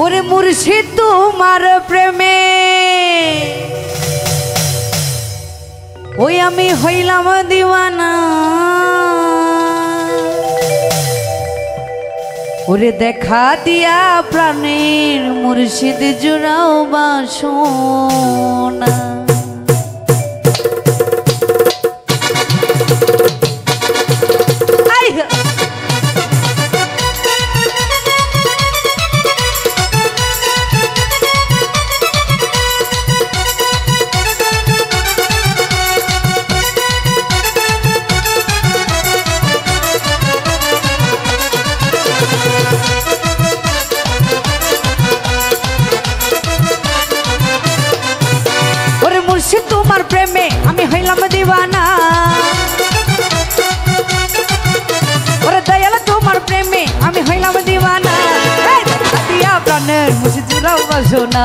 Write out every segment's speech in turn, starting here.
ওরে মুর্শিদ তোমার প্রেমে ওই আমি হইলাম দিওয়ানা। ওরে দেখা দিয়া প্রাণের মুর্শিদ জুড়াও বাসনা। তোমার প্রেমে আমি হইলাম দিওয়ানা। ওরে দয়াল তোমার প্রেমে আমি হইলাম দিওয়ানা। দেখা দিয়া প্রাণের মুর্শিদ জুড়াও বাসনা।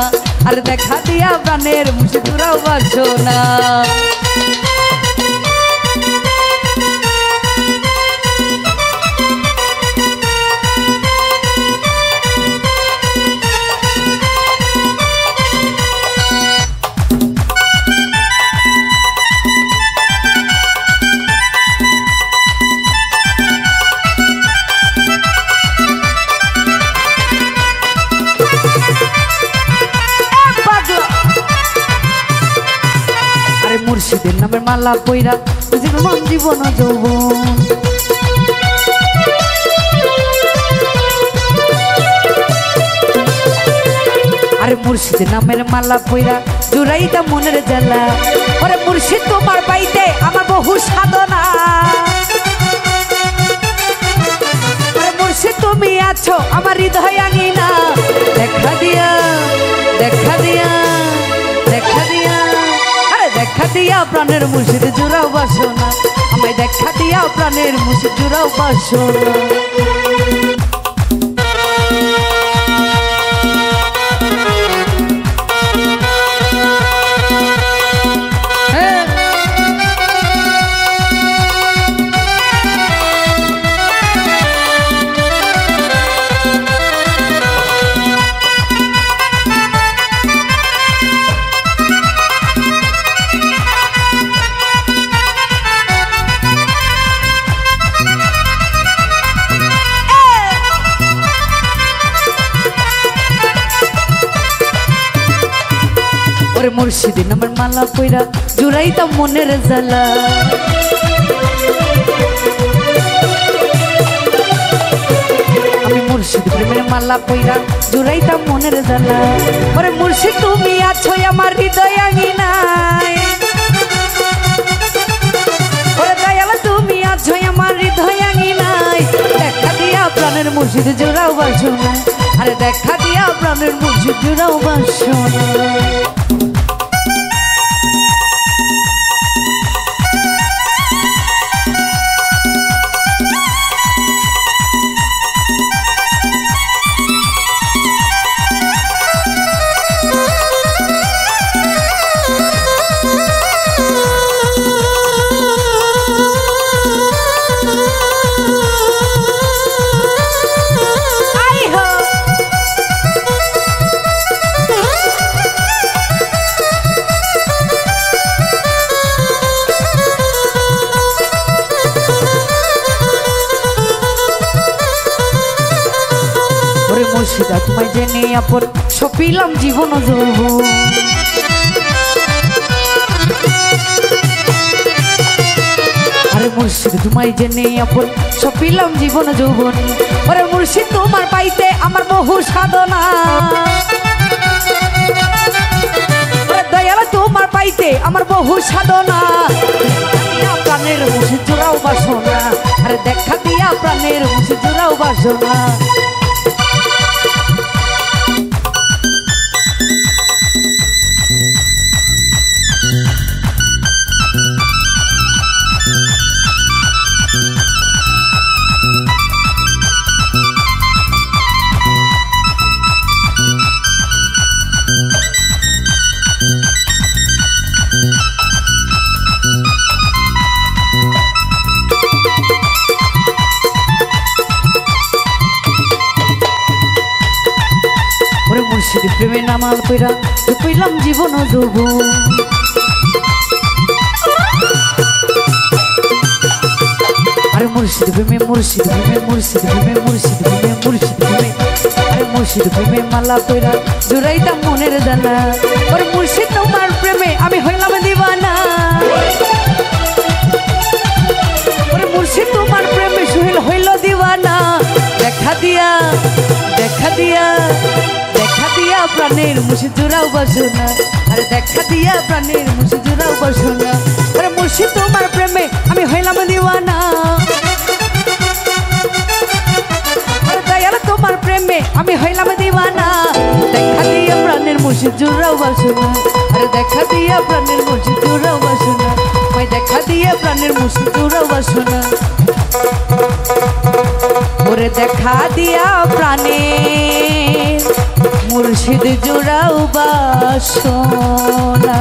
আর দেখা দিয়া প্রাণের মুর্শিদ জুড়াও বাসনা। মুর্শিদের নামের মালা পইরা জীবন জীবন যৌবন। আরে মুর্শিদের নামের মালা পইরা জুড়াইতা মনের জ্বালা। ওরে মুর্শিদ তোমার পাইতে আমার বহু সাধনা। আরে মুর্শিদ তুমি আছো আমার হৃদয় আঙিনা। দেখা দিয়া দেখা দিয়া দেখা দিয়া দেখা দিয়া প্রাণের মুর্শিদ জুড়াও বাসনা। আমায় দেখা দিয়া প্রাণের মুর্শিদ জুড়াও বাসনা। ওরে মুর্শিদের নামের মালা পইরা জুড়াইতাম মনের জ্বালা। আমি মুর্শিদ প্রেমের মালা পইরা জুড়াইতাম মনের জ্বালা। ওরে মুর্শিদ তুমি আছো আমার হৃদয় আঙিনায়। ওরে দয়াল তুমি আছো আমার হৃদয় আঙিনায়। দেখা দিয়া প্রাণের মুর্শিদ জুড়াও বাসনা। আরে দেখা দিয়া প্রাণের মুর্শিদ জুড়াও বাসনা। মুর্শিদা তোমায় জেনে আপন সপিলাম জীবন যৌবন। আরে মুর্শিদ তোমায় জেনে আপন সপিলাম জীবন যৌবন। ওরে মুর্শিদ তোমার পাইতে আমার বহু সাধনা। ওরে দয়াল তোমার পাইতে আমার বহু সাধনা। প্রাণের মুর্শিদ জোড়াও বাসনা। আরে দেখা দিয়া প্রাণের মুর্শিদ জোড়াও বাসনা। মুর্শিদ প্রেমে নামাল কইরা ডুবাইলাম জীবন ডুবু আরে মুর্শিদ প্রেমে মুর্শিদ প্রেমে মুর্শিদ প্রেমে মুর্শিদ প্রেমে মুর্শিদ প্রেমে আরে মুর্শিদ প্রেমে মালা কইরা জুড়াইতাম মনের দানা ওর মুর্শিদ তোমার প্রেমে আমি হইলাম দিওয়ানা ওরে মুর্শিদ তোমার প্রেমে সুহেল হইল দিওয়ানা দেখা দিয়া দেখা দিয়া দেখা দিয়া প্রাণের মুর্শিদ জুড়াও বাসনা আরে দেখা দিয়া প্রাণের মুর্শিদ জুড়াও বাসনা আরে মুর্শিদ তোমার প্রেমে আমি হইলাম দিওয়ানা আরে দয়াল তোমার প্রেমে আমি হইলাম দিওয়ানা দেখা দিয়া প্রাণের মুর্শিদ জুড়াও বাসনা আরে দেখা দিয়া প্রাণের মুর্শিদ জুড়াও বাসনা ওই দেখা দিয়া প্রাণের মুর্শিদ জুড়াও বাসনা ওরে দেখা দিয়া প্রাণের মুর্শিদ জুড়াও বাসনা।